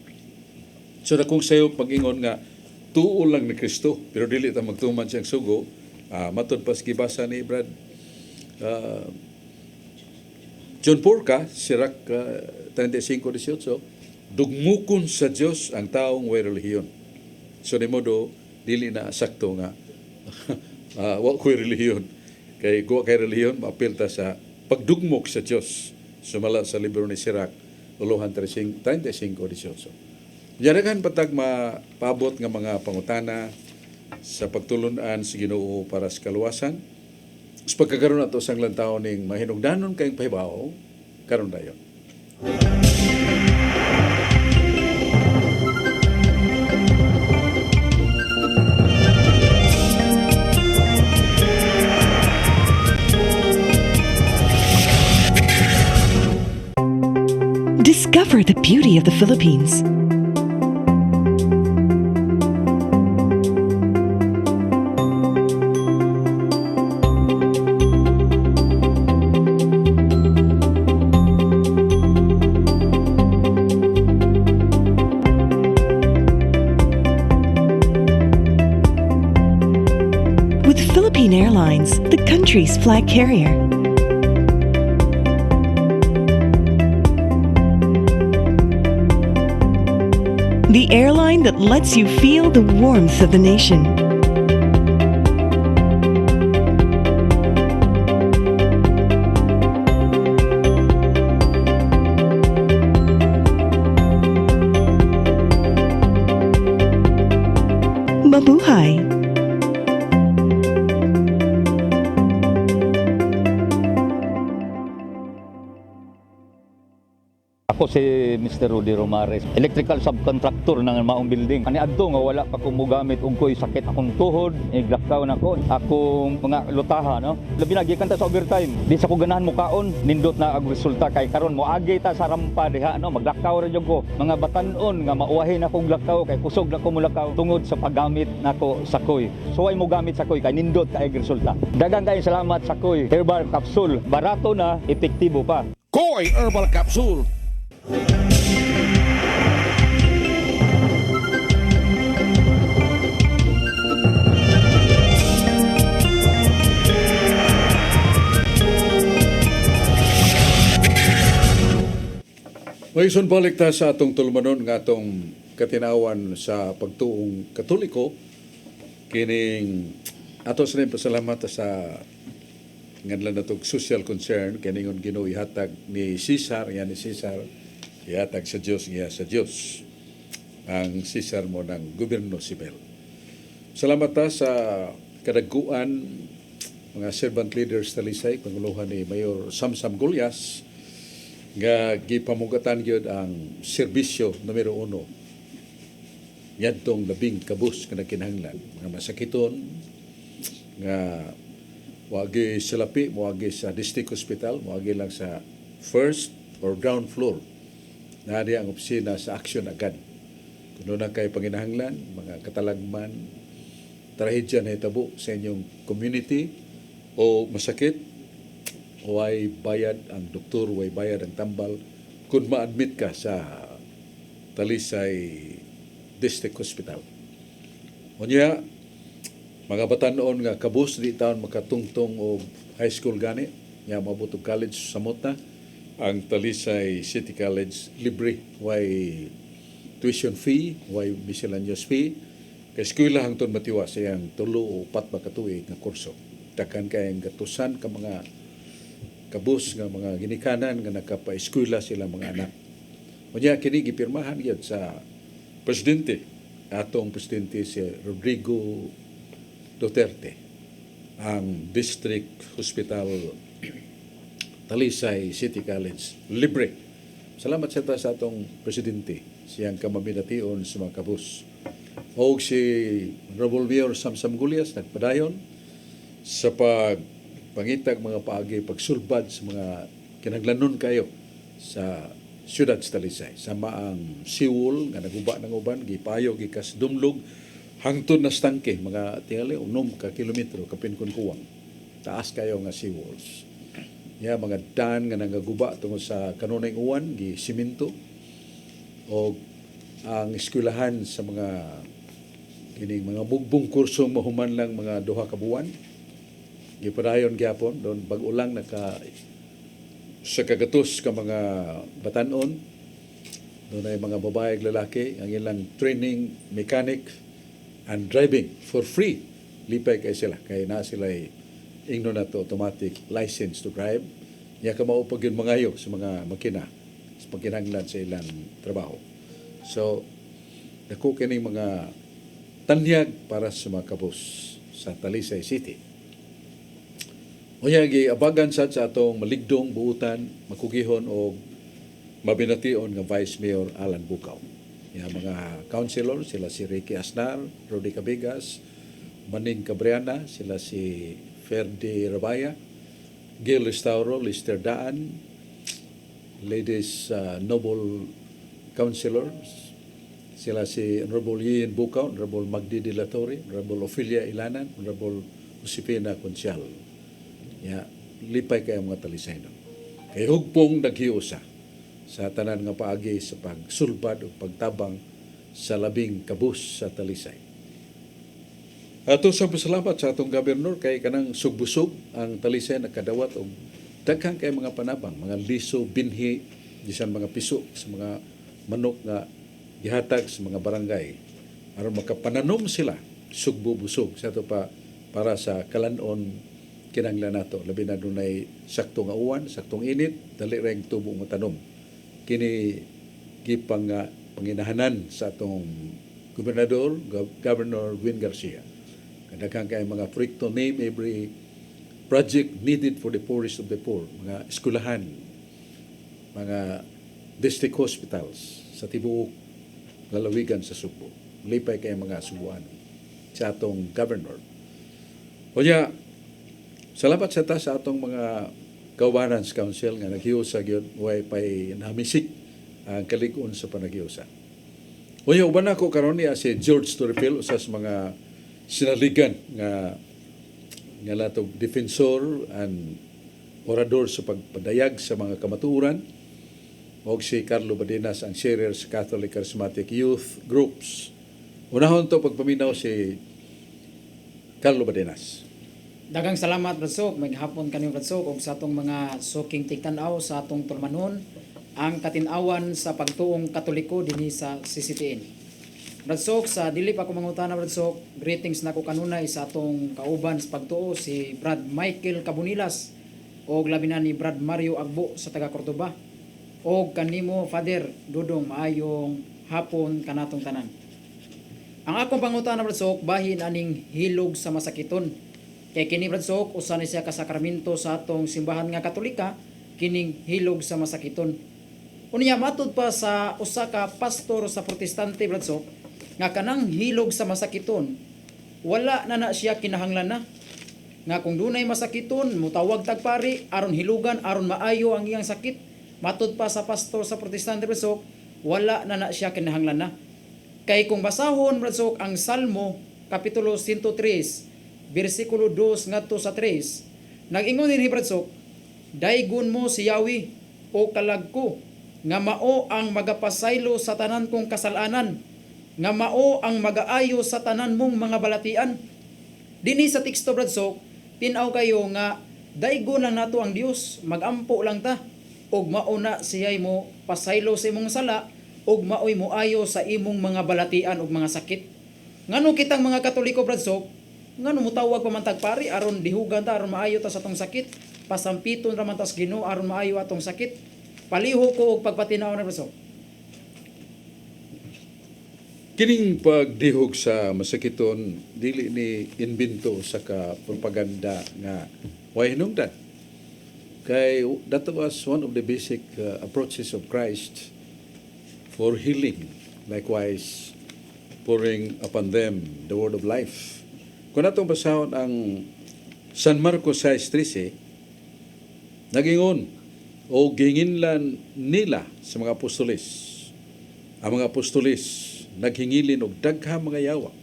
So na kung sayo pag-ingon nga, tuo lang ni Kristo, pero dili ta magtuman siyang sugo, matod pa sa gibasa ni Brad John Porca, Sirach 35:18, dugmukon sa Dios ang taong way relihiyon. So ni modo, dili na sakto nga wa ko'y relihiyon. Kay relihiyon, maapil ta sa pagdugmok sa Dios. Sumala sa libro ni Sirach 35:18. Yaragan patag mapabot nga mga pangutana sa pagtulunan sa Ginoo para sa kaluwasan. Sa pagkakaroon nato sang lantaw ning mahinungdanon kayong pahibaw, karon dayon. Discover the beauty of the Philippines. With Philippine Airlines, the country's flag carrier. The airline that lets you feel the warmth of the nation. Mabuhay! Ako si Mr. Rudy Romares, electrical subcontractor ng maong building. Ani adto nga wala pa ko mogamit og ko'y sakit akong tuhod, iglakaw na ko, akong mga lutaha, no. Labi na gikan ta sa overtime. Di sa ko ganahan mo kaon, nindot na ang resulta kay karon moagi ta sa rampa diha, no. Maglakaw ra jud ko. Mga batan-on nga mauwahi na kong lakaw kay kusog na ko mulakaw tungod sa paggamit nako sa koy. So ay mo gamit sa koy kay nindot kay resulta. Daghang kay salamat sa koy herbal capsule. Barato na, epektibo pa. Koy Herbal Capsule. Mayson balik ta sa atong tulmanon nga atong katinawan sa pagtuong Katoliko kining ato sa pasalamat sa nganlan natong social concern kiningon Ginoo ihatag ni Cesar yan ni Cesar ihatag sa Dios iya sa Dios ang Cesar mo ng gobyerno sibil. Salamat ta sa kadagkuan mga servant leaders talisay panguluhan ni Mayor Samsam Gulyas nga gipamugatan gyud ang serbisyo numero 1 yadtong labing kabus nga nagkinahanglan mga masakiton nga wagi sa lapi moagi sa district hospital moagi lang sa first or ground floor na di ang opisina sa action agad kuno na kay panginahanglan mga katalagman trahedya na hitabo sa inyong community o masakit way bayad ang doktor, way bayad ang tambal kung ma-admit ka sa Talisay District Hospital. Unya, mga batanon nga kabus di taon makatungtong o high school gani, nga mabutog college sa Mota, ang Talisay City College libre, way tuition fee, way miscellaneous fee, kay eskwela hangtod matiwa sa yang 3 o 4 makatuig nga kurso. Takan kay ang gatusan ka mga kabus nga mga ginikanan nga nakapa-eskwela sila mga anak. Unya kini gipirmahan gyud sa presidente atong presidente si Rodrigo Duterte ang District Hospital Talisay City College libre. Salamat sa atong presidente siyang kamabination sa mga kabus. O si Honorable Mayor Samsam Gulyas nagpadayon sa pangitag mga paagi pagsulbad sa mga kinahanglanon kayo sa siyudad sa Talisay. Sama ang siwol nga naguba ng uban, gipayo, gikas dumlog, hangtod na stangke, mga tingali, 6 ka kilometro, kapin kuwang. Taas kayo nga siwols. Ya, mga daan nga nangaguba tungkol sa kanunay uwan, gi-siminto, o ang eskwelahan sa mga kining mga bugbong kursong mahuman lang mga 2 ka buwan, gipadayon gyapon doon bag-ulang naka sa kagatos ka mga batanon doon ay mga babae ug lalaki ang ilang training mechanic and driving for free lipay kay sila kay na sila ingno na to automatic license to drive nya ka mao pag yun mangayo sa mga makina sa pagkinahanglan sa ilang trabaho. So dako kini mga tanyag para sa mga kabus sa Talisay City. Unya gi abagan sa atong maligdong buutan, makugihon o mabination nga Vice Mayor Alan Bukaw. Ya, mga councilor, sila si Ricky Asnar, Rudy Cabigas, Maning Cabriana, sila si Ferdi Rabaya, Gil Restauro, Lister Daan, ladies noble councilors, sila si Honorable Ian Bukaw, Honorable Magdi de la Torre, Honorable Ophelia Ilanan, Honorable Josefina Consial. Ya, lipay kayo mga talisaynon. Kay hugpong naghiusa sa tanan nga paagi sa pagsulbad o pagtabang sa labing kabus sa talisay. Ato sa pasalamat sa atong gobernador kay kanang sugbusog ang talisay nakadawat og daghang kay mga panabang, mga liso, binhi, bisan mga piso sa mga manok nga gihatag sa mga barangay aron makapananom sila sugbo-busog sa ato pa para sa kalanon kinanglan nato, labi na dunay sakto nga uwan, saktong init, dali reng tubo mo tanom. Kini gipang panginahanan sa atong gobernador, Governor Win Garcia. Kadaghang kay mga proyekto, name every project needed for the poorest of the poor, mga eskwelahan, mga district hospitals sa tibuok lalawigan sa Subo. Lipay kay mga subuan sa atong governor. O niya, salamat sa ta sa atong mga Governance Council nga naghiusa gyud way pay namisik ang kalig-on sa panaghiusa. Unya uban ako karon niya si George Torrepil usas mga sinaligan nga latog defensor and orador sa pagpadayag sa mga kamatuoran o si Carlo Badenas ang sharer sa Catholic Charismatic Youth Groups. Unahon to pagpaminaw si Carlo Badenas. Dagang salamat Bradsok, may hapon kanyo Bradsok ug sa atong mga suking tigtanaw sa atong tulmanon ang katinawan sa pagtuong Katoliko dinhi sa CCTN. Bradsok, sa dili pa ko mangutana Bradsok, greetings nako kanunay sa atong kauban sa pagtuo si Brad Michael Cabunilas og labi na ni Brad Mario Agbo sa taga Cordoba. Og kanimo Father Dudong maayong hapon kanatong tanan. Ang akong pangutana Bradsok, bahin aning hilog sa masakiton. Kay kini Bradsok, usa ni siya ka sakramento sa atong simbahan nga Katolika, kining hilog sa masakiton. Unya matud pa sa usa ka pastor sa Protestante Bradsok, nga kanang hilog sa masakiton, wala na siya kinahanglan na. Nga kung dunay masakiton, mutawag tagpari aron hilugan aron maayo ang iyang sakit. Matud pa sa pastor sa Protestante Bradsok, wala na siya kinahanglan na. Kay kung basahon Bradsok ang Salmo kapitulo 103 versikulo 2 ngadto sa 3, nag-ingon ni Bradsok, daygon mo si Yahweh o kalagko, nga mao ang magapasaylo sa tanan kong kasalanan, nga mao ang magaayo sa tanan mong mga balatian. Dinhi sa teksto Bradsok, tinaw kayo nga daygon lang nato ang Dios, magampo lang ta, og mao na siya'y mo pasaylo sa imong sala, og maoy mo ayo sa imong mga balatian og mga sakit. Ngano kitang mga Katoliko Bradsok, ngano mutawag pa man tagpari aron dihugan ta aron maayo ta sa atong sakit, pasampiton ra man tas Ginoo aron maayo atong sakit. Paliho ko og pagpatinaw na Bradsok. Kining pagdihog sa masakiton dili ni invento sa ka propaganda nga way hinungdan. Kay that was one of the basic approaches of Christ for healing. Likewise, pouring upon them the word of life. Kung natong basahon ang San Marcos 6:13, nagingon o ginginlan nila sa mga apostoles. Ang mga apostoles naghingilin og daghang mga yawa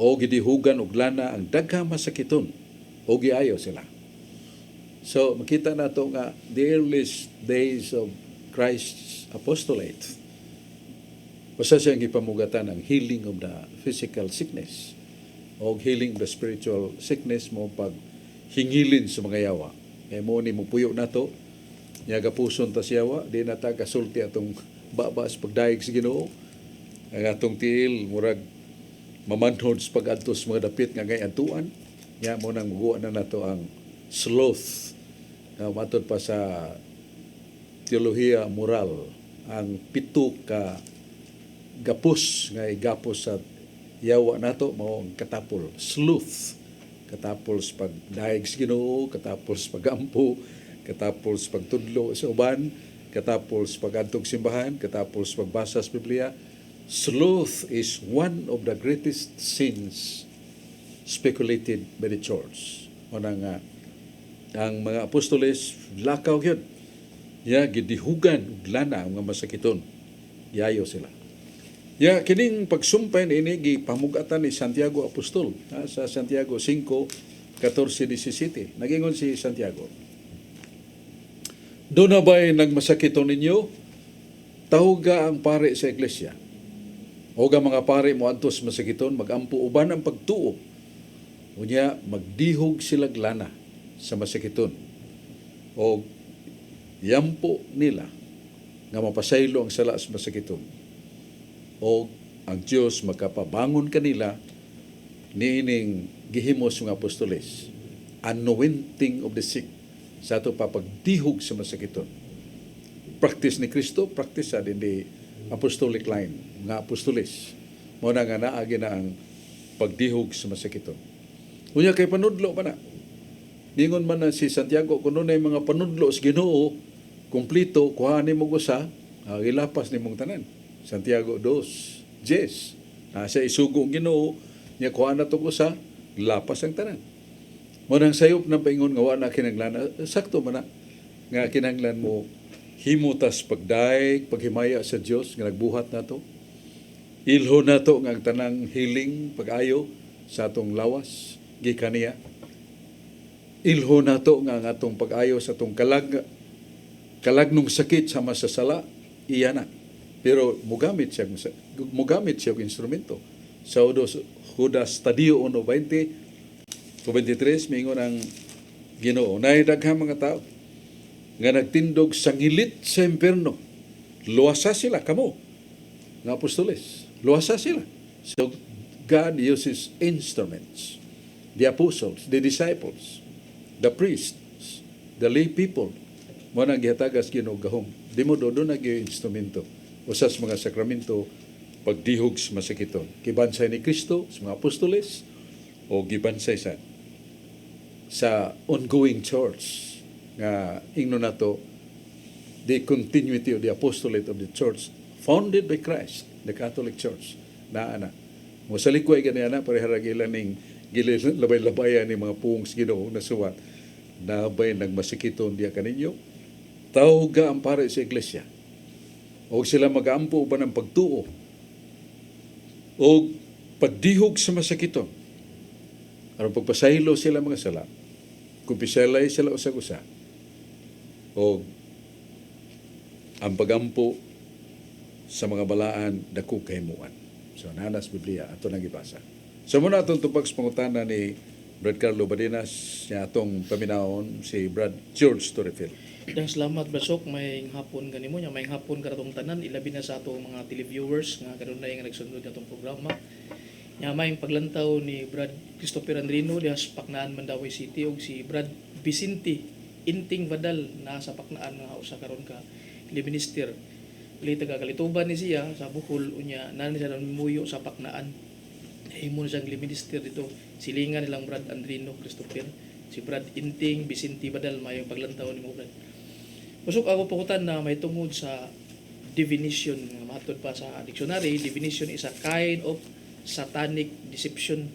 o gidihugan og lana ang daghang masakiton o giayo sila. So makita nato nga the earliest days of Christ's apostolate, basta siyang ipamugatan ang healing of the physical sickness o healing of the spiritual sickness mo pag hingilin sa mga yawa. Kaya mo ni mo puyo na to, niyaga puson ta siyawa, di na ta kasulti atong babas pagdaig sa Ginoo. Ang atong tiil, murag mamanhod sa pag-adtos mga dapit nga gay antuan. Niya mo nang maguwa na nato ang sloth. Matod pa sa teolohiya moral, ang pito ka gapos nga igapos sa yawa nato mao ang katapol, sloth. Katapol sa pagdaig sa Ginoo, katapol sa pagampo, katapol sa pagtudlo sa uban, katapos pag-adtog simbahan, katapos pagbasa sa Biblia. Sloth is one of the greatest sins speculated by the church. Nga, ang mga apostoles, lakaw yun. Gidihugan, lana, ang mga masakiton. Yayo sila. Kining pagsumpay ini gipamugatan ni Santiago Apostol sa Santiago 5:14-17. Nagingon si Santiago, "Doon na ba'y nagmasakiton ninyo? Tahuga ang pare sa iglesia. O ga mga pare mo antos masakiton, magampo uban ang pagtuo. Unya, magdihog sila lana sa masakiton. O yampo nila nga mapasaylo ang sala sa masakiton. O ang Diyos makapabangon kanila niining gihimos ng apostoles. Anointing of the sick sa ato papagdihog sa masakiton. Practice ni Kristo, practice sa din di apostolic line, nga apostoles. Muna nga naagi na ang pagdihog sa masakiton. Unya kay panudlo pa na. Ningon man na si Santiago, kung na mga panudlo sa Ginoo, kumplito, kuhaan ni mong usa, ilapas ni mong tanan. Santiago 2:10. Sa isugo ang Ginoo, niya kuhaan na itong usa, lapas ang tanan. Munang sayop ng paingon nga wala kinanglan, sakto man na, nga kinanglan mo, himutas pagdaig, paghimaya sa Dios nga nagbuhat nato. Ilho nato nga ang tanang hiling pag-ayo sa atong lawas gikan niya. Ilho nato nga ang atong pag-ayo sa atong kalagnong sakit sa masasala iya na. Pero mugamit siya og instrumento. Sa Judas Tadio 1:20-23 mingon ang Ginoo, nay daghang mga tao nga nagtindog sa ngilit sa impierno. Luwasa sila kamo nga apostoles. Luwasa sila. So God uses instruments. The apostles, the disciples, the priests, the lay people. Mo nang gihatagas Ginoo gahom. Di mo doon na instrumento. Usas mga sakramento pagdihog sa masakiton. Gibansay ni Kristo sa mga apostoles o gibansay sa ongoing church nga ingno nato the continuity of the apostolate of the church founded by Christ, the Catholic Church. Naana. Mo sa likoy ganyan na parehara ilan ning labay-labayan ni mga puong sa Ginoo na suwat na ba'y nagmasikiton diya kaninyo. Tahuga ang pare sa iglesia. O sila mag-aampo ba ng pagtuo o pagdihog sa masakiton. Aron pagpasaylo sila mga sala, kumpisalay sila usag-usa, o ang pagampo sa mga balaan dako kahimuan. So nanas Biblia ato nang ibasa. So muna atong tupag sa pangutana ni Brad Carlo Badinas niya atong paminahon si Brad George Torrefil. Dang salamat Basok, may hapon ganimo nya, may hapon karatong tanan, ilabi na sa atong mga televiewers nga karon na nga nagsundod atong programa. Nya may paglantaw ni Brad Christopher Andrino diha sa Paknaan, Mandawi City, og si Brad Vicente Inting Vadal na sa Paknaan nga usa karon ka minister.Ili taga Kalituban ni siya sa Bohol, unya nani siya muyo sa Paknaan. Himo siyang minister dito. Silingan nilang Brad Andrino Christopher, si Brad Inting Vicente Vadal mayong paglantaw ni mo Brad. Busog ako pakutan na may tungod sa divination, matod pa sa dictionary, divination is a kind of satanic deception.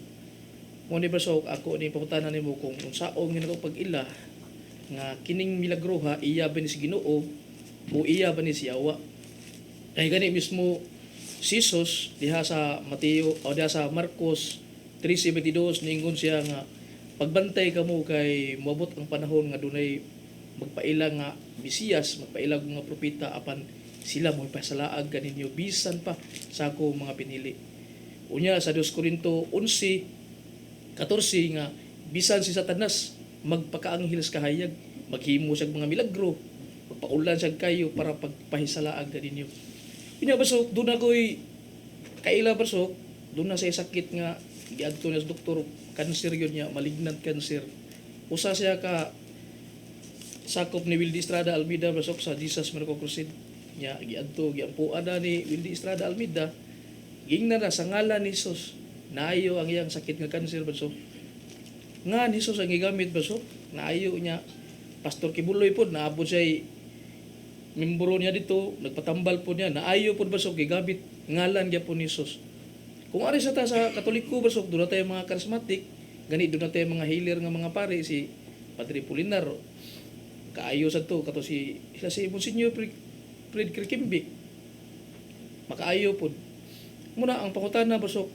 Mo ni Basok, ako ni pakutan na nimo kung unsaon nga pag-ila nga kining milagroha iya ba ni si Ginoo o iya ba ni si Yawa. Ay gani mismo Jesus diha sa Mateo o diha sa Marcos 3:22 niingon siya nga pagbantay kamo kay moabot ang panahon nga dunay magpaila nga Mesiyas, magpaila nga propeta apan sila mo ipasalaag kaninyo bisan pa sa ako mga pinili. Unya sa 2 Korinto 11:14 nga bisan si Satanas magpakaanghel sa kahayag, maghimo siya mga milagro, magpaulan siya kayo para pagpahisalaag kaninyo. Unya Basok, doon ako'y kaila Basok, doon na sa sakit nga giadto na sa doktor, cancer yun niya, malignant cancer. Usa siya ka sakop ni Wildy Estrada Almeida Basok sa Jesus Miracle Crusade nya giadto giampuan na ni Wildy Estrada Almeida, gingna na sa ngalan ni Jesus naayo ang iyang sakit nga cancer Basok. Nga ni Jesus ang gigamit Basok, naayo niya. Pastor Kibuloy pod naabot siya membro niya dito, nagpatambal po niya, naayo po basok, gigabit, ngalan niya po ni Jesus. Kung ari sa ta sa Katoliko basok, doon na tayo mga charismatic, gani doon na tayo mga healer nga mga pare, si Padre Polinar, kaayo sa to, kato si Monsignor Fred Kirkimbi, makaayo po. Muna, ang pangutana basok,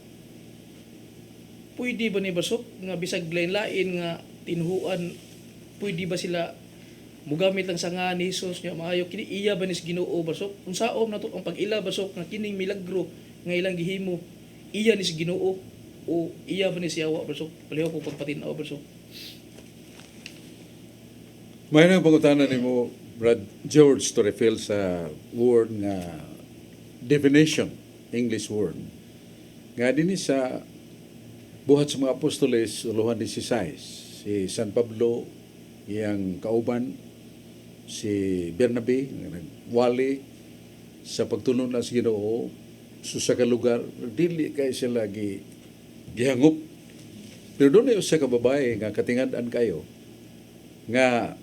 pwede ba ni basok, nga bisag lain-lain nga tinhuan, pwede ba sila mugamit ang sanga ni Jesus niya maayo kini iya ba ni Ginoo basok unsaon na to ang pag-ila basok nga kining milagro nga ilang gihimo iya ni Ginoo o iya ba ni siyawa basok paliho ko pagpatinaw basok. May nang pangutanan nimo Brad George to refill sa word nga definition, English word. Nga dinhi sa buhat sa mga apostoles, uluhan 16, si San Pablo, iyang kauban, si Bernabe, nagwali sa pagtulong na sa Ginoo, sa lugar, dili kay sila gihangup. Pero doon sa kababae nga katingad-an kayo, nga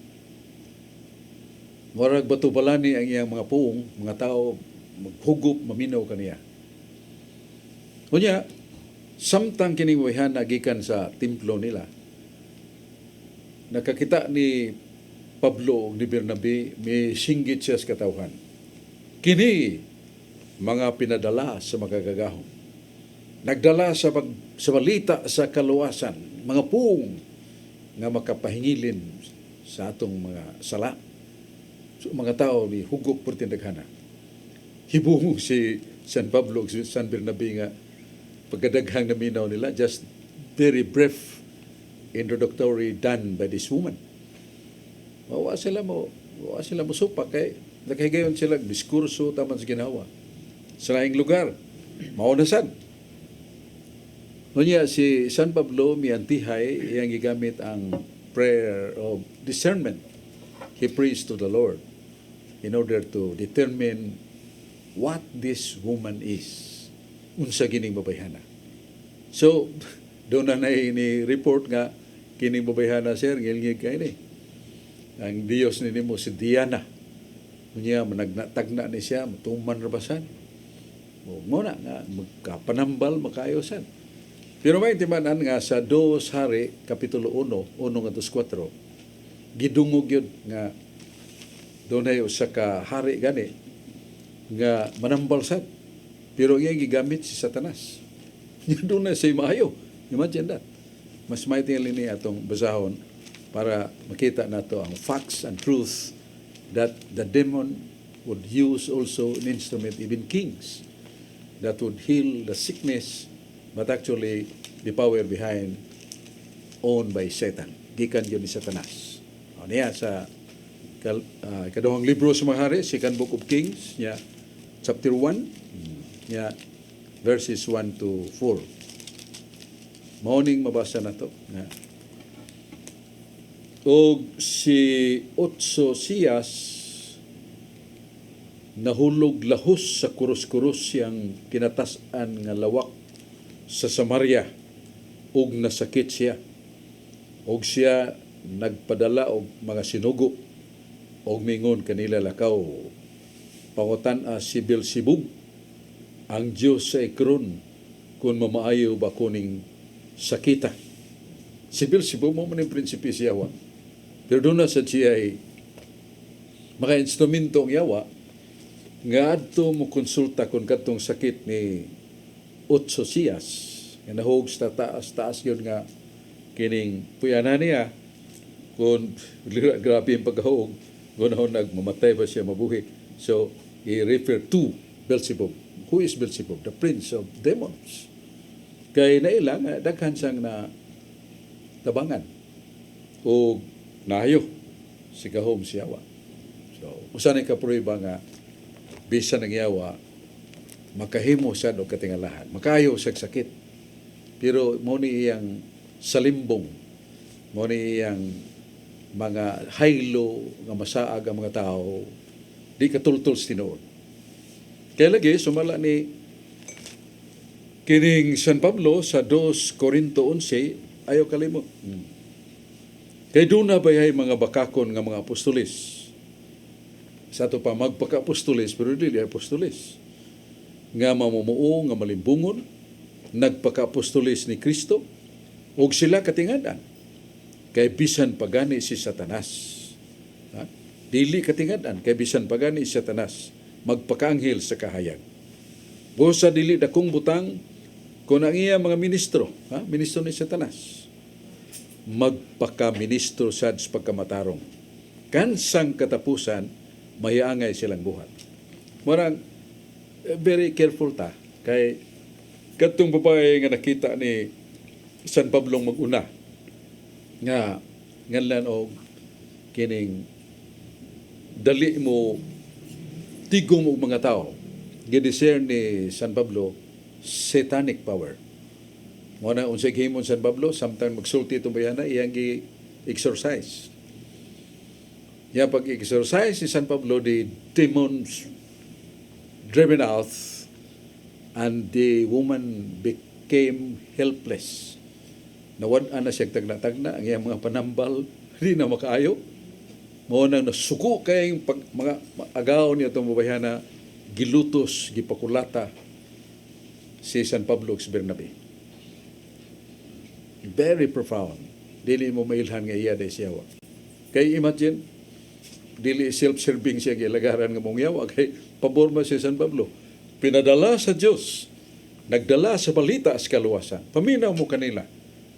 marag batubalani ang iyang mga puong, mga tao, maghugup, maminaw kaniya. Kunya, samtang kining wayhan nagikan sa templo nila, nakakita ni Pablo ni Bernabe, may singgit siya sa katawhan. Kini, mga pinadala sa magagagahong. Nagdala sa balita sa kaluwasan, mga puong nga makapahingilin sa atong mga sala. So, mga tao ni hugup por tindaghana. Hibong si San Pablo, si San Bernabe nga, pagkadaghang naminaw nila, just very brief introductory done by this woman. Mawa sila mo supak kay nakahigayon sila diskurso taman sa ginawa. Sa laing lugar, maunasan. Nunya si San Pablo miantihay iyang gigamit ang prayer of discernment. He prays to the Lord in order to determine what this woman is. Unsa gining babayhana. So, doon na ni report nga kining babayhana sir ngilngig kay ni. Ang Dios ni nimo si Diana. Unya managnatagna ni siya matuman rabasan. O mo na nga magkapanambal makayosan. Pero may timanan nga sa 2 Hari kapitulo 1, 1 ngadto 4. Gidungog yun nga dunay usa ka hari gani nga manambal sad. Pero iya gigamit si Satanas. Doon na siya maayo. Imagine that. Mas may tingin ni atong basahon para makita nato ang facts and truth that the demon would use also an instrument, even kings, that would heal the sickness, but actually the power behind owned by Satan. Gikan yun ni Satanas. O niya sa ikaduhang libro sa mga hari, Second Book of Kings, niya, chapter 1, niya, verses 1 to 4. Morning mabasa na to. O si Otsosias nahulog lahos sa kurus-kurus siyang kinatasan nga lawak sa Samaria ug nasakit siya. Og siya nagpadala og mga sinugo og mingon kanila lakaw. Pangutan-a si Beelzebub, ang Diyos sa Ekron, kung mamaayo ba kuning sakita. Si Beelzebub mo man yung prinsipi si Yawa. Pero doon na sa siya ay maka-instrumento ang Yawa nga adto mo konsulta kung katong sakit ni Otsosias nga nahog sa taas yun nga kining puyana niya kung grabe yung pagkahog kung nagmamatay ba siya mabuhi. So, i-refer to Beelzebub. Who is Beelzebub? The prince of demons. Kay nailang, daghan siyang na tabangan o nahayo si kahom si Yawa. So, usan ay kapruiba nga bisa ng Yawa makahimo siya o katingalahan. Makayo siya sakit. Pero mo ni iyang salimbong, mo ni iyang mga haylo nga masaag ang mga tao, di katultul tinuod. Kaya lagi, sumala ni kining San Pablo sa 2 Corinto 11, ayaw kalimot. Kay doon na bayay mga bakakon nga mga apostolis sa ato pa magpaka-apostoles pero dili apostoles. Nga mamumuo, nga malimbungon, nagpaka-apostoles ni Kristo, ug sila katingadan. Kay bisan pagani si Satanas. Ha? Dili katingadan, kay bisan pagani si Satanas, magpakaanghel sa kahayag. Busa dili dakong butang kung ang iya mga ministro, ministro ni Satanas, magpaka-ministro sad sa pagkamatarong. Kansang katapusan, mahiangay silang buhat. Marang, very careful ta. Kay katong babae nga nakita ni San Pablo mag-una, nga nganlan og kining dali mo tigom og mga tao. Gidiscern ni San Pablo, satanic power. Mo na unsay gihimon San Pablo, samtang magsulti itong bayana, iyang gi-exercise. Ya pag-exercise si San Pablo, the demons driven out and the woman became helpless. Nawad-an na siya tagna-tagna, ang iyang mga panambal, hindi na makaayo. Mo nang nasuko kay mga agaw niya itong babayana, gilutos, gipakulata si San Pablo ug si Bernabe. Very profound. Dili mo mailhan nga iya day siyawa. Kay imagine, dili self-serving siya gilagaran nga mong yawa, kay paborma si San Pablo. Pinadala sa Diyos, nagdala sa balita sa kaluwasan. Paminaw mo kanila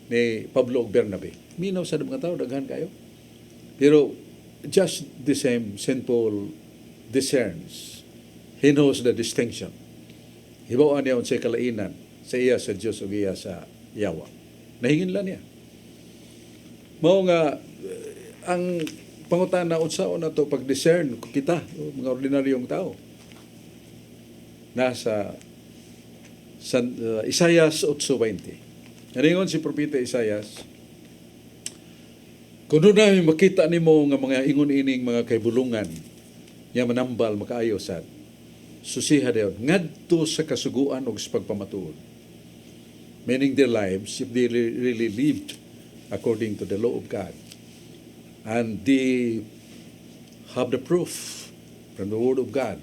ni Pablo ug Bernabe. Minaw sa mga tao, daghan kayo. Pero just the same, St. Paul discerns. He knows the distinction. Hibawaan niya unsay kalainan sa iya sa Diyos ug iya sa yawa. Nahingin lang niya. Mao nga ang pangutana unsaon nato pag-discern kita, mga ordinaryong tao. Nasa Isaias 8:20. Naringon si propeta Isaias, kung na makita nimo nga mga ingon-ining mga kaibulungan nga manambal makaayo sad, susiha dayon ngadto sa kasuguan ug sa pagpamatuod. Meaning their lives, if they really lived according to the law of God, and they have the proof from the Word of God,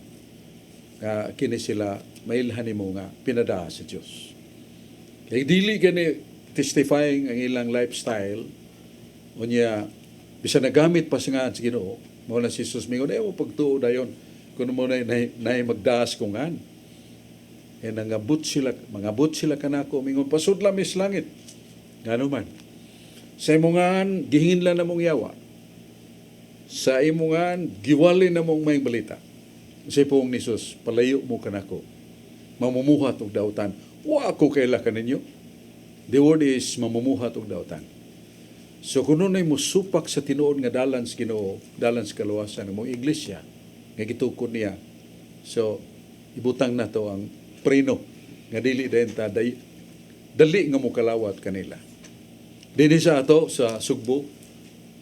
kini sila mailhan nimo nga pinada sa Dios. Kay dili gani testifying ang ilang lifestyle unya bisan nagamit pa nga sa Ginoo, mao na si Jesus mingon mo pagtuo dayon kuno mo na magdaas kungan. E mangabot sila kanako mingon pasud lamis langit. Ngano man. Sa imongan gihingin lang namong yawa. Sa imongan giwali namong may balita. Sa pong ni Jesus, palayo mo kanako. Mamumuhat og dautan. Wa ako kaila kaninyo. The word is mamumuhat og dautan. So kuno nay mo supak sa tinuod nga dalan sa Ginoo, dalan sa kaluwasan ng mong iglesia nga gitukod niya. So ibutang na to ang preno nga dili dayon ta dali nga mo kalawat kanila. Dinhi sa ato sa Sugbo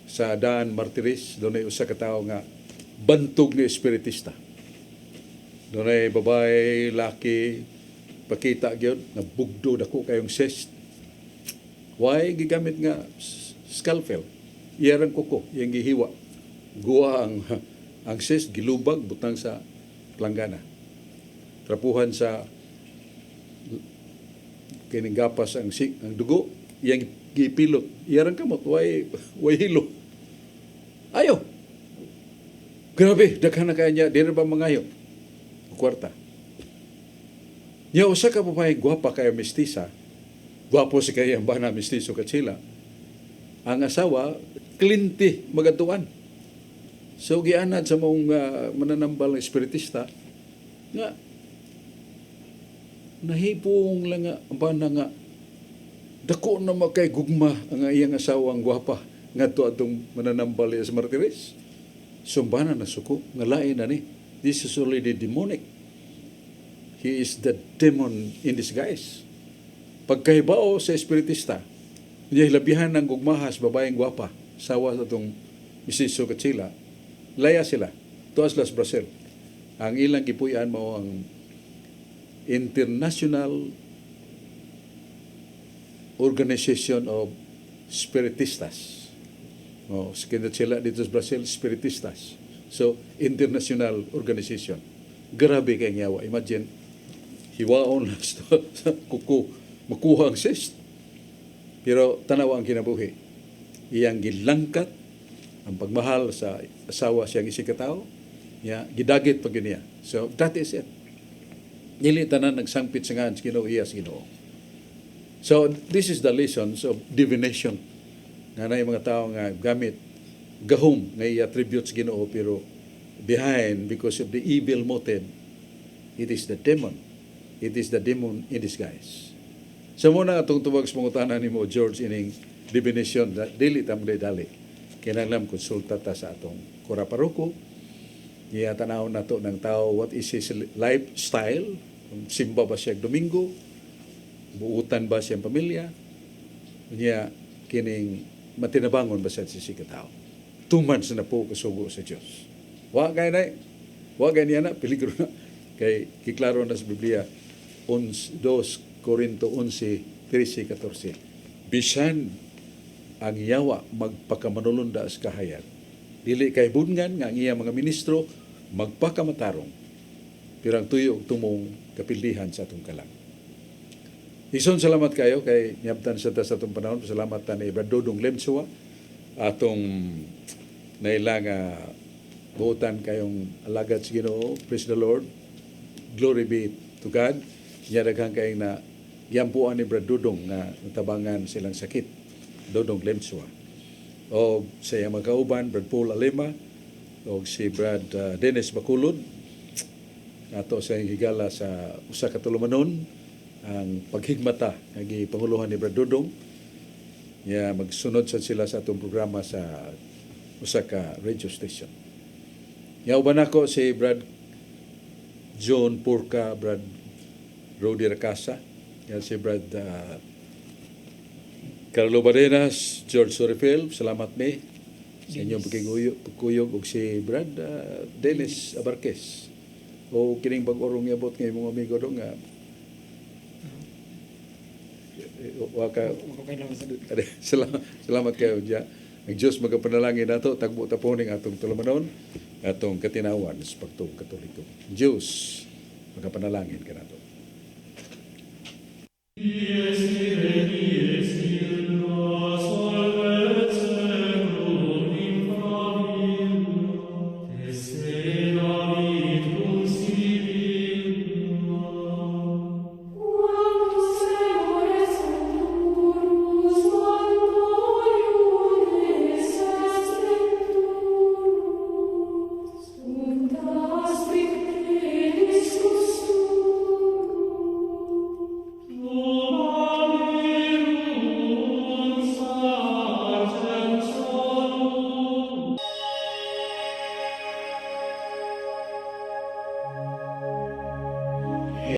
sa Daan Martires, dunay usa ka tawo nga bantog nga espiritista. Dunay babae, laki, pakita gyud nga bugdo dako kayong cyst. Why gigamit nga scalpel? Iyarang kuko, iyang gihiwa. Guwa ang cyst gilubag butang sa planggana. Trapuhan sa kining gapas ang dugo, iyang gipilot. Iyarang kamot, way hilo. Ayo. Grabe, daghan na kaya niya, di na ba mangayo? Kwarta. Niya usa ka babae gwapa kaya mestiza. Gwapo si kaya ang bana mestizo katsila. Ang asawa, klinti, magatuan. So, gianad sa mong mananambal ng espiritista, nga, nahipong lang nga, bana nga, dako na makay gugma ang iyang asawang gwapa nga to atong mananambal sa Martires. Sumbana na suko, nga lain na ni. This is already demonic. He is the demon in disguise. Pagkahibao sa espiritista, niya hilabihan ng gugmahas, babaeng gwapa, sawa sa itong misiso katsila, laya sila, tuas las Brazil. Ang ilang gipuyan mo ang International Organization of Spiritistas. Sila dito sa Brazil, Spiritistas. So, international organization. Grabe kay yawa. Imagine, hiwaon na sa kuko, makuha ang cyst. Pero tanawa ang kinabuhi. Iyang gilangkat ang pagmahal sa asawa siyang isikataw, gidagit pag niya. So, that is it. Dili tanan nagsangpit sa nga Ginoo iya sa Ginoo. So, this is the lessons of divination. Nga na yung mga tao nga gamit gahom nga i-attribute sa Ginoo, pero behind, because of the evil motive, it is the demon. It is the demon in disguise. So muna atong tubag sa pangutanan ni mo, George, ining divination, dili tam dali. Kinahanglan konsulta ta sa atong kuraparuko. Iya tanaw na to ng tao, what is his lifestyle? Simba ba siya Domingo? Buutan ba siyang pamilya? Niya kining matinabangon ba siya sa sikataw? 2 months na po kasugo sa Diyos. Wa gay niya na, peligro na. Kay kiklaro na sa Biblia, 2 Corinto 11, 13, 14. Bisan ang yawa magpakamanulunda sa kahayag. Dili kay bungan nga ang iya mga ministro magpakamatarong. Pero ang tuyo tumong kapildihan sa atong kalang. Ison salamat kayo kay niabtan sa atong panahon. Salamat ta ni Brad Dodong Lemsua atong nailang buutan kayong alagad sa Ginoo. Praise the Lord. Glory be to God. Daghang kayong na yampuan ni Brad Dodong nga natabangan silang sakit. Dodong Lemsua. O sa iyang magkauban, Brad Paul Alema, o si Brad Dennis Bakulod, ato sa higala sa usa ka tulumanon, ang paghigmata ng Panguluhan ni Brad Dodong. Magsunod sa sila sa atong programa sa usa ka radio station. Uban ako si Brad John Purka, Brad Rodi Racasa, si Brad Carlo Barenas, George Sorifel, salamat mi sa inyong pagkuyog, og si Brad Dennis Abarquez. O kining pag-orong yabot ng mga amigo doon nga salamat kayo dyan. Ang Diyos magapanalangin nato, tagbo taponing atong tulumanon, atong katinawan sa pagtuong Katoliko. Diyos magapanalangin ka nato. Yes,